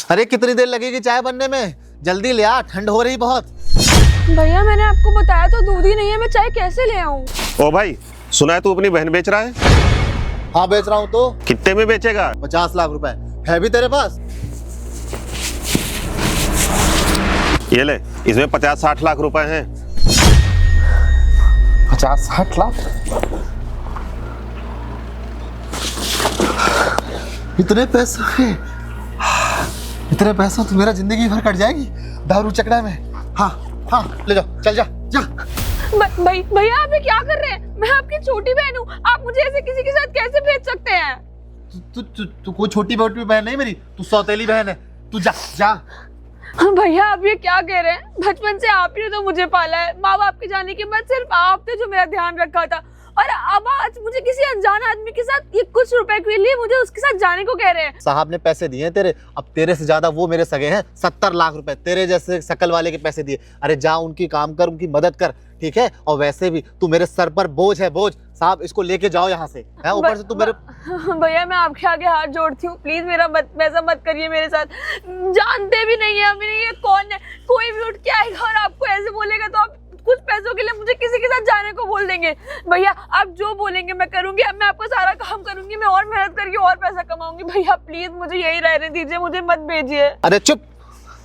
अरे कितनी देर लगेगी चाय बनने में? जल्दी ले आ, ठंड हो रही बहुत। भैया मैंने आपको बताया तो दूध ही नहीं है, मैं चाय कैसे ले आऊं? ओ भाई, सुना है तू अपनी बहन बेच रहा है? हाँ बेच रहा हूँ। तो कितने में बेचेगा? 50 लाख रुपए है भी तेरे पास? ये ले, इसमें 50-60 लाख रुपए हैं। 50-60 लाख? इतने पैसे, इतने पैसा तो मेरा जिंदगी भर कट जाएगी दारू चकड़ा में। हाँ हाँ ले जाओ, चल जा जा। भैया आप ये क्या कर रहे हैं? मैं आपकी छोटी बहन हूँ, आप मुझे ऐसे किसी के साथ कैसे भेज सकते हैं? तू कोई छोटी मोटी बहन नहीं मेरी, तू सौतेली बहन है। तू जा जा। भैया आप ये क्या कह रहे हैं? बचपन से आप ही ने तो मुझे पाला है, माँ बाप के जाने के बाद सिर्फ आप थे जो मेरा ध्यान रखा था, और अब आज मुझे किसी अनजान आदमी के साथ ये कुछ रुपए के लिए मुझे उसके साथ जाने को कह रहे हैं। साहब ने पैसे दिए हैं तेरे, अब तेरे से ज्यादा वो मेरे सगे हैं। 70 लाख रुपए तेरे जैसे शकल वाले के पैसे दिए। अरे जा उनकी काम कर, उनकी मदद कर, ठीक है? और वैसे भी तू मेरे सर पर बोझ है, बोझ। साहब इसको लेके जाओ यहाँ से। है ऊपर से तू मेरे। भैया मैं आपके आगे हाथ जोड़ती हूँ, प्लीज मेरा वैसा मत करिए मेरे साथ। जानते भी नहीं है मेरे ये कौन है, कोई भी उठ के आएगा और आपको ऐसे बोलेगा तो आप कुछ पैसों के लिए मुझे किसी के साथ जाने को बोल देंगे। भैया आप जो बोलेंगे मैं करूंगी, अब मैं आपको सारा काम करूंगी, मैं और मेहनत करके और पैसा कमाऊंगी। भैया प्लीज मुझे यही रहने दीजिए, मुझे मत भेजिए। अरे चुप,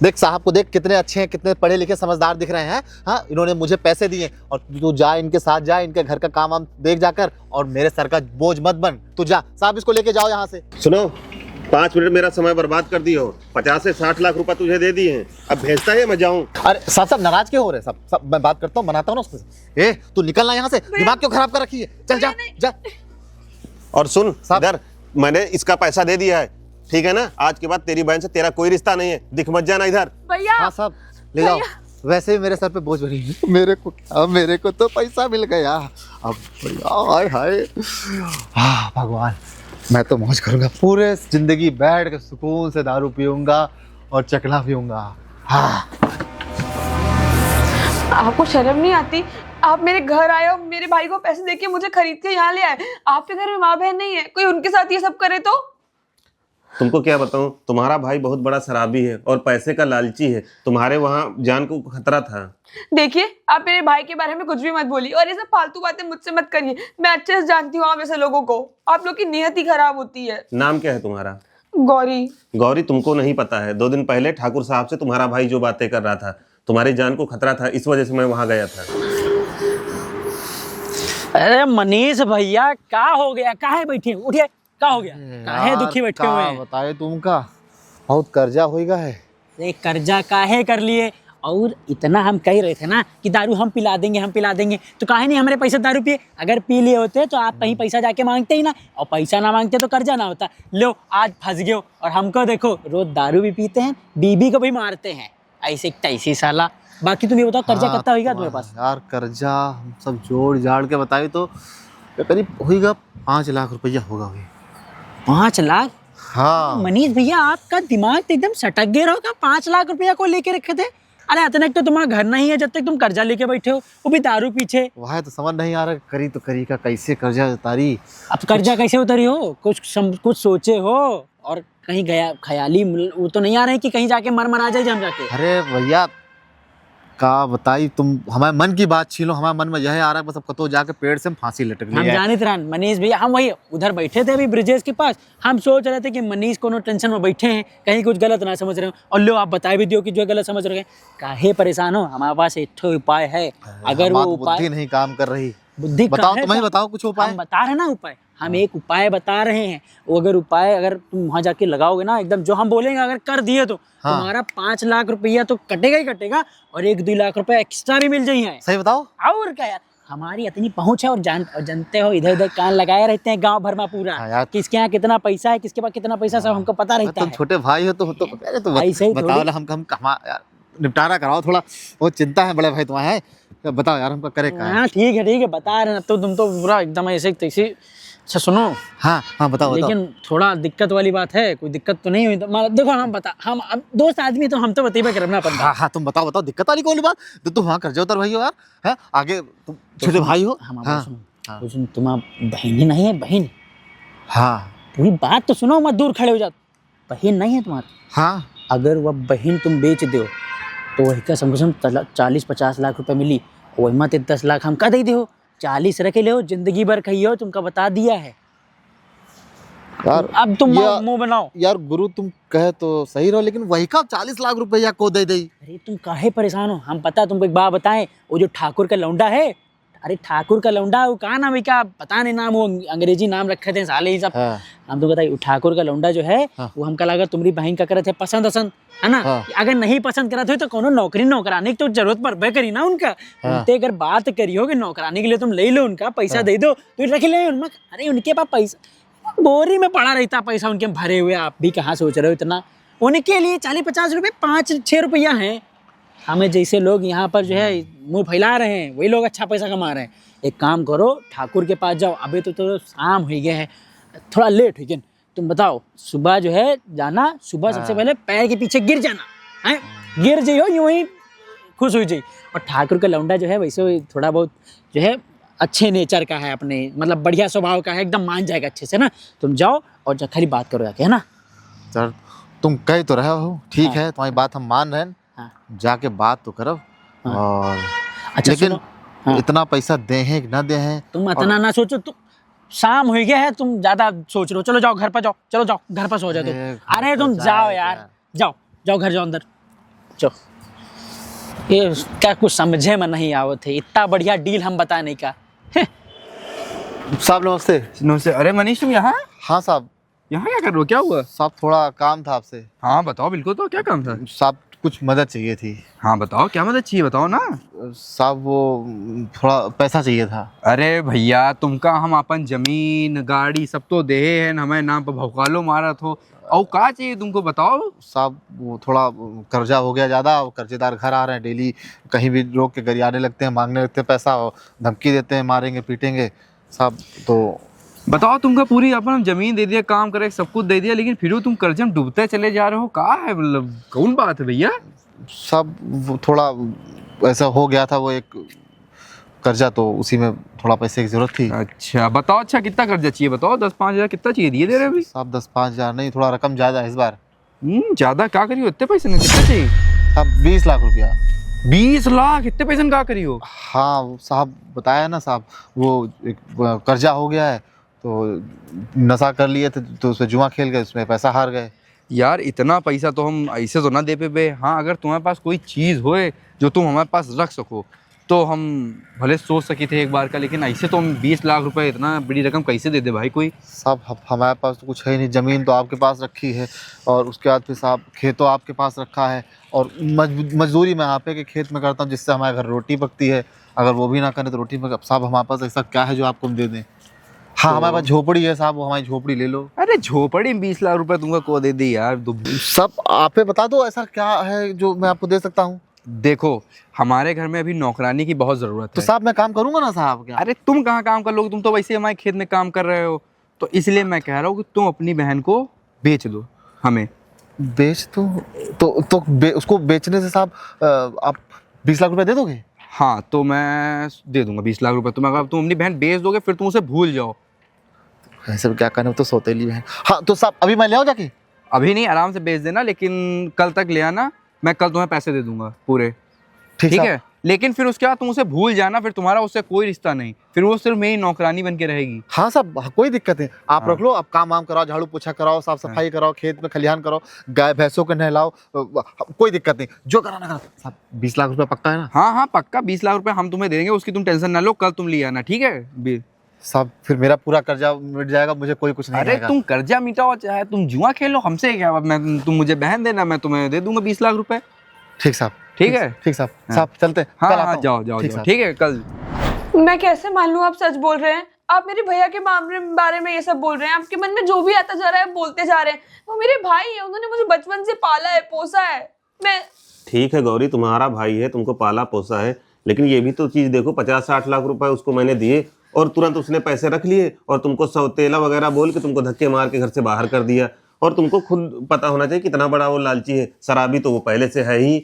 देख साहब को देख, कितने अच्छे हैं, कितने पढ़े लिखे समझदार दिख रहे हैं। हाँ इन्होंने मुझे पैसे दिए और तू जा इनके साथ जा, इनके घर का काम वाम देख जाकर, और मेरे सर का बोझ मत बन। तू जा साहब, इसको लेके जाओ यहाँ से। सुनो, 5 मिनट मेरा समय बर्बाद कर दियो। 50 से 60 लाख रुपए तुझे दे दिए हैं, अब भेजता है मैं जाऊं? अरे साहब नाराज क्यों हो रहे? सब मैं बात करता हूँ, बनाता हूँ ना उससे। तू निकलना यहाँ से, दिमाग क्यों खराब कर रखी है? चल जा जा। और सुन इधर, मैंने इसका पैसा दे दिया है, ठीक है ना? आज के बाद तेरी बहन से तेरा कोई रिश्ता नहीं है, दिख मत जाना इधर। भैया हाँ साहब ले जाओ, वैसे भी मेरे सर पे बोझ बनी है। मेरे को क्या, मेरे को तो पैसा मिल गया। अब हाय हाय, हाँ भगवान, मैं तो मौज करूंगा पूरे जिंदगी, बैठ के सुकून से दारू पीऊंगा और चकला पीऊंगा। हाँ आपको शर्म नहीं आती? आप मेरे घर आए और मेरे भाई को पैसे देके मुझे खरीद के यहाँ ले आए। आपके घर में माँ बहन नहीं है, कोई उनके साथ ये सब करे तो? तुमको क्या बताऊं, तुम्हारा भाई बहुत बड़ा शराबी है और पैसे का लालची है। तुम्हारे वहाँ जान को खतरा था। देखिए आप मेरे भाई के बारे में कुछ भी मत बोलिए, और ये सब फालतू बातें मुझसे मत करिए। मैं अच्छे से जानती हूँ आप ऐसे लोगों को, आप लोग की नियत ही खराब होती है। नाम क्या है तुम्हारा? गौरी। गौरी, तुमको नहीं पता है, 2 दिन पहले ठाकुर साहब से तुम्हारा भाई जो बातें कर रहा था, तुम्हारी जान को खतरा था, इस वजह से मैं वहाँ गया था। अरे मनीष भैया क्या हो गया? काहे बैठे? उठिए, क्या हो गया? काहे दुखी बैठे हुए हैं? बताए तुमका बहुत कर्जा होएगा है। अरे कर्जा काहे कर लिए? और इतना हम कह रहे थे ना कि दारू हम पिला देंगे, हम पिला देंगे, तो काहे नहीं हमारे पैसे दारू पिए? अगर पी लिए होते तो आप कहीं पैसा जाके मांगते ही ना, और पैसा ना मांगते तो कर्जा ना होता। लो आज फंस गए हो, और हमको देखो रोज दारू भी पीते हैं, बीबी को भी मारते हैं, ऐसे तैसी साला। बाकी तुम ये बताओ कर्जा कितना होगा तुम्हारे पास? यार कर्जा हम सब जोड़ जाड़ के बताए तो करीब होगा 5 लाख रुपया होगा। 5 लाख? हाँ मनीष भैया आपका दिमाग तो एकदम सटक गया होगा। 5 लाख रुपया को लेके रखे थे? अरे अचानक तो तुम्हारा घर नहीं है जब तक तुम कर्जा लेके बैठे हो, वो भी दारू पीछे। वह तो समझ नहीं आ रहा, करी तो करी का कैसे कर्जा उतारी। अब कर्जा कैसे उतरी हो? कुछ सोचे हो? और कहीं गया ख्याली वो तो नहीं आ रहे कि कहीं जाके मर आ जाए हम जाके? अरे भैया का बताई, तुम हमारे मन की बात छीलो। हमारे मन में यह आ रहा है बस अब कतो जाके पेड़ से फांसी लटक हम जानित रहन मनीष भैया, हम वही उधर बैठे थे अभी ब्रिजेश के पास, हम सोच रहे थे कि मनीष कोनो टेंशन में बैठे हैं, कहीं कुछ गलत ना समझ रहे हो। और लो आप बताए भी दियो कि जो गलत समझ रहे हैं। काहे परेशान हो? हमारे पास एक ठो उपाय है। अगर वो उपाय बुद्धि नहीं काम कर रही, बुद्धि बताओ, तुम्हें बताओ कुछ उपाय। हम बता रहे ना उपाय, हम एक उपाय बता रहे हैं। वो अगर उपाय अगर तुम वहां जाके लगाओगे ना, एकदम जो हम बोलेंगे अगर कर दिए तो तुम्हारा 5 लाख रुपया तो कटेगा ही कटेगा, और 1-2 लाख रुपया एक्स्ट्रा भी मिल जाइए। सही बताओ। और क्या यार, हमारी इतनी पहुंच है, और जानते हो इधर उधर कान लगाए रहते हैं गांव भर में पूरा, किसके यहाँ कितना पैसा है, किसके पास कितना पैसा, सब हमको पता रहता है। तुम छोटे भाई हो तो बताओ ना, हम निपटारा कराओ थोड़ा, बहुत चिंता है बड़े भाई तुम्हारे। बताओ यार हमको करे क्या? हाँ ठीक है बता रहे ना, तो तुम तो पूरा एकदम ऐसे तैसे। अच्छा सुनो, हाँ बताओ। लेकिन थोड़ा दिक्कत वाली बात है, कोई दिक्कत तो नहीं हुई तो देखो हम अब दोस्त आदमी तो हम तो बतेबे करना पड़ता। हाँ तुम बताओ दिक्कत वाली कौन बात? तो तुम वहाँ कर्जा उतर भाई हो यार, है आगे तुम छोटे भाई हो। सुनो, तुम बहन ही नहीं है? बहन? हाँ पूरी बात तो सुनो, मत दूर खड़े हो जाओ। बहन नहीं है तुम्हारी? हाँ अगर वह बहन तुम बेच दो तो वही का समझ 40-50 लाख रुपए मिली, वही मत 10 लाख हम का दे दो, 40 रखे ले हो, जिंदगी भर कहियो, तुमका बता दिया है। यार अब तुम या- मुंह बनाओ। यार गुरु तुम कहे तो सही रहो, लेकिन वही का 40 लाख रुपया को दे दे। अरे तुम काहे परेशान हो, हम पता तुमको एक बात बताएं, वो जो ठाकुर का लौंडा है, अरे ठाकुर का लौंडा वो कहा नाम है, क्या पता नहीं नाम, वो अंग्रेजी नाम रखे थे साले ही सब। हाँ। हम तो बताइए ठाकुर का लौंडा जो है हाँ। वो हमका लगा तुम्हारी बहन का करे थे पसंद है ना। हाँ। अगर नहीं पसंद करा थे तो कोनो नौकरी नौकरानी की तो जरूरत पड़बे करी ना उनका। हाँ। उनसे अगर बात करी हो कि नौकरानी के लिए तुम ले लो, उनका पैसा दे दो तो रख ले उनमें। अरे उनके पास पैसा बोरी में पड़ा रहता पैसा उनके भरे हुए, आप भी कहाँ सोच रहे हो इतना। उनके लिए 40-50 रुपए 5-6 रुपया है। हमें जैसे लोग यहाँ पर जो है मुंह फैला रहे हैं वही लोग अच्छा पैसा कमा रहे हैं। एक काम करो, ठाकुर के पास जाओ। अभी तो शाम हो गया है, थोड़ा लेट हो गया, तुम बताओ सुबह जो है जाना, सुबह सबसे पहले पैर के पीछे गिर जाना है, गिर जाइयो यूं ही खुश हो जाइए। और ठाकुर का लौंडा जो है वैसे थोड़ा बहुत जो है अच्छे नेचर का है, अपने मतलब बढ़िया स्वभाव का है, एकदम मान जाएगा अच्छे से ना। तुम जाओ और खाली बात करो जाके, है ना। सर तुम कह तो रहे हो, ठीक है, तुम्हारी बात हम मान रहे हैं, हाँ। जाके बात तो करो। हाँ। और अच्छा लेकिन सुनो, हाँ। इतना पैसा दे हैं कि ना दे हैं, तुम इतना ना सोचो, तुम शाम हो गया है, तुम ज्यादा सोच रहे हो। चलो जाओ घर पर जाओ, चलो जाओ घर पर सो जाओ तुम। अरे तुम जाओ यार, जाओ जाओ घर जाओ, अंदर जाओ। ये क्या कुछ समझे में नहीं आवत है, इतना बढ़िया डील हम बताने का। साहब नमस्ते। नमस्ते। अरे मनीष तुम यहाँ हाँ साहब, यहाँ क्या कर रहे हो, क्या हुआ? साहब थोड़ा काम था आपसे। हाँ बताओ, बिल्कुल। तो क्या काम था? साहब कुछ मदद चाहिए थी। हाँ बताओ, क्या मदद चाहिए, बताओ ना। साहब वो थोड़ा पैसा चाहिए था। अरे भैया तुमका हम अपन जमीन गाड़ी सब तो दे हैं, हमें नाम पर भौकालो मारा हो, और का चाहिए तुमको, बताओ। साहब वो थोड़ा कर्जा हो गया ज़्यादा, वो कर्जेदार घर आ रहे हैं, डेली कहीं भी रोक के गरियाने लगते हैं, मांगने लगते हैं पैसा, और धमकी देते हैं मारेंगे पीटेंगे साहब। तो बताओ, तुमका पूरी अपन जमीन दे दिया, काम करे सब कुछ दे दिया, लेकिन फिर तुम कर्जे में डूबते चले जा रहे हो, का है, मतलब कौन बात है भैया? साहब वो थोड़ा ऐसा हो गया था, वो एक कर्जा, तो उसी में थोड़ा पैसे की जरूरत थी। अच्छा बताओ, अच्छा कितना कर्जा चाहिए बताओ, 10-5 हज़ार कितना चाहिए, दिए दे रहे अभी? साहब 10-5 हज़ार नहीं, थोड़ा रकम ज़्यादा है इस बार। ज़्यादा क्या करियो, इतने पैसे नहीं, कितना चाहिए? साहब 20 लाख रुपया। 20 लाख इतने पैसे का करियो? हाँ साहब बताया ना साहब, वो एक कर्जा हो गया है, तो नशा कर लिए थे, तो उसमें जुआ खेल गए, उसमें पैसा हार गए। यार इतना पैसा तो हम ऐसे तो ना दे पे बे। हाँ अगर तुम्हारे पास कोई चीज़ होए जो तुम हमारे पास रख सको तो हम भले सोच सके थे एक बार का, लेकिन ऐसे तो हम 20 लाख रुपए इतना बड़ी रकम कैसे दे दे भाई कोई? साहब हमारे पास तो कुछ है ही नहीं, ज़मीन तो आपके पास रखी है, और उसके बाद फिर साहब खेतों आपके पास रखा है, और मजदूरी मैं यहाँ पे के खेत में करता हूँ, जिससे हमारे घर रोटी पकती है। अगर वो भी ना करें तो रोटी पक। साहब हमारे पास ऐसा क्या है जो आपको हम दे दें? हाँ तो- हमारे पास झोपड़ी है साहब, वो हमारी झोपड़ी ले लो। अरे झोपड़ी में 20 लाख रुपए तुमको को दे दी यार? सब आप ही बता दो, ऐसा क्या है जो मैं आपको दे सकता हूँ? देखो हमारे घर में अभी नौकरानी की बहुत ज़रूरत तो है। साहब मैं काम करूँगा ना साहब। क्या अरे तुम कहाँ काम कर लोगे, तुम तो वैसे हमारे खेत में काम कर रहे हो, तो इसलिए मैं कह रहा हूँ कि तुम अपनी बहन को बेच दो हमें। बेच उसको बेचने से साहब आप 20 लाख रुपए दे दोगे? हाँ तो मैं दे दूंगा 20 लाख रुपए। तुम अगर तुम अपनी बहन बेच दोगे फिर तुम उसे भूल जाओ। ऐसे क्या करना, तो सौतेली है। हाँ तो साहब अभी मैं ले आऊँ जाके? अभी नहीं, आराम से बेच देना, लेकिन कल तक ले आना, मैं कल तुम्हें पैसे दे दूंगा पूरे, ठीक है? लेकिन फिर उसके बाद तुम उसे भूल जाना, फिर तुम्हारा उससे कोई रिश्ता नहीं, फिर वो सिर्फ मेरी नौकरानी बन के रहेगी। हाँ साहब कोई दिक्कत नहीं, आप हाँ। रख लो, आप काम वाम कराओ, झाड़ू पोछा कराओ, साफ सफाई कराओ, खेत में खलिहान कराओ, गाय भैंसों को नहलाओ, कोई दिक्कत नहीं, जो कराना करो साहब। 20 लाख रुपए पक्का है ना? हाँ हाँ पक्का 20 लाख रुपए हम तुम्हें दे देंगे, उसकी तुम टेंशन ना लो, कल तुम ले आना, ठीक है? साहब फिर मेरा पूरा कर्जा मिट जाएगा, मुझे कोई कुछ नहीं अरे रहेगा। तुम कर्जा मिटाओ चाहे तुम जुआ खेलो, हमसे क्या, मैं तुम मुझे बहन देना, मैं तुम्हें दे दूंगा 20 लाख रुपए, ठीक साहब, ठीक है? ठीक साहब। हाँ। साहब चलते हैं, हाँ कल आता हाँ हूँ। जाओ जाओ ठीक जाओ, साहब। ठीक है कल। मैं कैसे मान लूं आप सच बोल रहे हैं? आप मेरे भैया के बारे में ये सब बोल रहे हैं, आपके मन में जो भी आता जा रहा है बोलते जा रहे हैं। वो मेरे भाई है, उन्होंने मुझे बचपन से पाला है, पोसा है। मैं ठीक है गौरी, तुम्हारा भाई है, तुमको पाला पोसा है, लेकिन ये भी तो चीज देखो, 50-60 लाख रुपए उसको मैंने दिए और तुरंत उसने पैसे रख लिए, और तुमको सौतेला वगैरह बोल के तुमको धक्के मार के घर से बाहर कर दिया। और तुमको खुद पता होना चाहिए कितना बड़ा वो लालची है, शराबी तो वो पहले से है ही।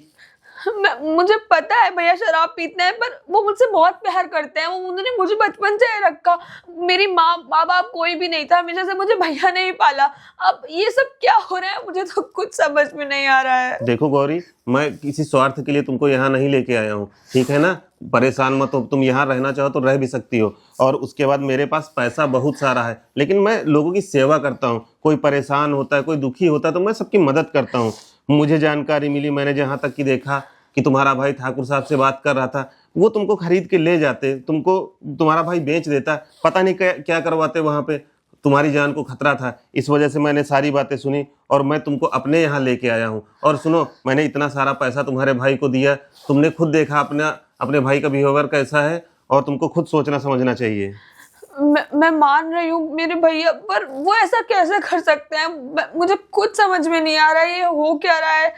मुझे पता है भैया शराब पीते हैं, पर वो मुझसे बहुत प्यार करते हैं। वो उन्होंने मुझे बचपन से ही रखा। मेरी माँ बाप कोई भी नहीं था, हमेशा से मुझे भैया ने ही पाला। अब ये सब क्या हो रहा है, मुझे तो कुछ समझ में नहीं आ रहा है। देखो गौरी, मैं किसी स्वार्थ के लिए तुमको यहाँ नहीं लेके आया हूँ, ठीक है ना? परेशान मत हो, तुम यहाँ रहना चाहो तो रह भी सकती हो। और उसके बाद मेरे पास पैसा बहुत सारा है, लेकिन मैं लोगों की सेवा करता हूँ। कोई परेशान होता है, कोई दुखी होता है, तो मैं सबकी मदद करता हूँ। मुझे जानकारी मिली, मैंने जहाँ तक कि देखा कि तुम्हारा भाई ठाकुर साहब से बात कर रहा था, वो तुमको खरीद के ले जाते, तुमको तुम्हारा भाई बेच देता, पता नहीं क्या करवाते वहाँ पे। तुम्हारी जान को खतरा था, इस वजह से मैंने सारी बातें सुनी और मैं तुमको अपने यहाँ लेके आया हूँ। और सुनो, मैंने इतना सारा पैसा तुम्हारे भाई को दिया, तुमने खुद देखा अपने भाई का बिहेवियर कैसा है, और तुमको खुद सोचना समझना चाहिए। मैं मान रही हूँ मेरे भैया, पर वो ऐसा कैसे कर सकते हैं? मुझे कुछ समझ में नहीं आ रहा है, ये हो क्या रहा है।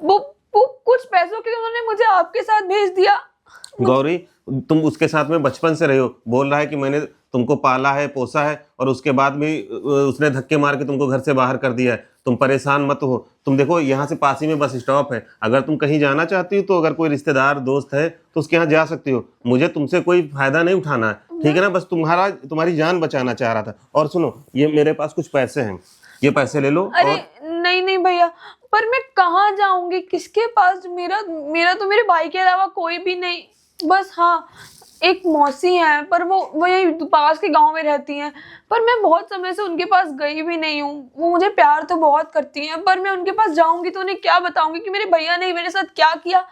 वो कुछ पैसों के लिए उन्होंने मुझे आपके साथ भेज दिया। गौरी, तुम उसके साथ में बचपन से रहे हो, बोल रहा है कि मैंने तुमको पाला है, पोसा है, और उसके बाद भी उसने धक्के मार के तुमको घर से बाहर कर दिया है। तुम परेशान मत हो। तुम देखो, यहाँ से पास ही में बस स्टॉप है, अगर तुम कहीं जाना चाहती हो तो अगर कोई रिश्तेदार दोस्त है तो उसके यहाँ जा सकती हो। मुझे तुमसे कोई फायदा नहीं उठाना है, ठीक है ना? बस तुम्हारी जान बचाना चाह रहा था। और सुनो, ये मेरे पास कुछ पैसे हैं, ये पैसे ले लो। अरे नहीं भैया, पर मैं कहाँ जाऊंगी, किसके पास? मेरा तो मेरे भाई के अलावा कोई भी नहीं। बस हाँ, एक मौसी हैं, पर वो यही पास के गांव में रहती हैं। पर मैं बहुत समय से उनके पास गई भी नहीं हूँ। वो मुझे प्यार तो बहुत करती हैं, पर मैं उनके पास जाऊंगी तो उन्हें क्या बताऊंगी कि मेरे भैया ने मेरे साथ क्या किया?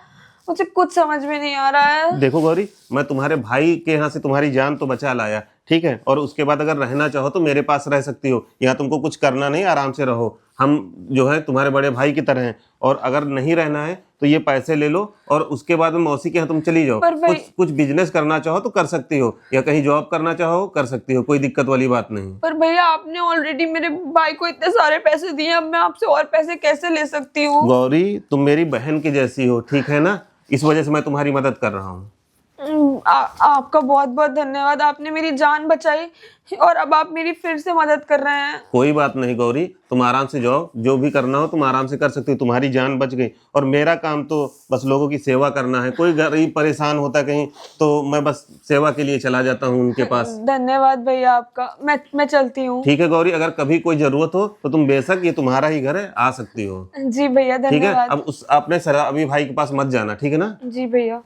मुझे कुछ समझ में नहीं आ रहा है। देखो गौरी, मैं तुम्हारे भाई के यहाँ से तुम्हारी जान तो बचा लाया, ठीक है? और उसके बाद अगर रहना चाहो तो मेरे पास रह सकती हो। यहाँ तुमको कुछ करना नहीं, आराम से रहो। हम जो है तुम्हारे बड़े भाई की तरह हैं। और अगर नहीं रहना है तो ये पैसे ले लो और उसके बाद में मौसी के यहाँ तुम चली जाओ। कुछ बिजनेस करना चाहो तो कर सकती हो, या कहीं जॉब करना चाहो कर सकती हो, कोई दिक्कत वाली बात नहीं। पर भैया, आपने ऑलरेडी मेरे भाई को इतने सारे पैसे दिए, अब मैं आपसे और पैसे कैसे ले सकती हूँ? गौरी, तुम मेरी बहन की जैसी हो, ठीक है ना? इस वजह से मैं तुम्हारी मदद कर रहा हूँ। आपका बहुत बहुत धन्यवाद। आपने मेरी जान बचाई और अब आप मेरी फिर से मदद कर रहे हैं। कोई बात नहीं गौरी, तुम आराम से जाओ, जो भी करना हो तुम आराम से कर सकती हो। तुम्हारी जान बच गई और मेरा काम तो बस लोगों की सेवा करना है। कोई गरीब परेशान होता कहीं तो मैं बस सेवा के लिए चला जाता हूँ उनके पास। धन्यवाद भैया आपका। मैं चलती हूँ। ठीक है गौरी, अगर कभी कोई जरूरत हो तो तुम बेशक, ये तुम्हारा ही घर है, आ सकती हो। जी भैया, ठीक है? धन्यवाद। अब अपने शराबी भाई के पास मत जाना, ठीक है ना? जी भैया।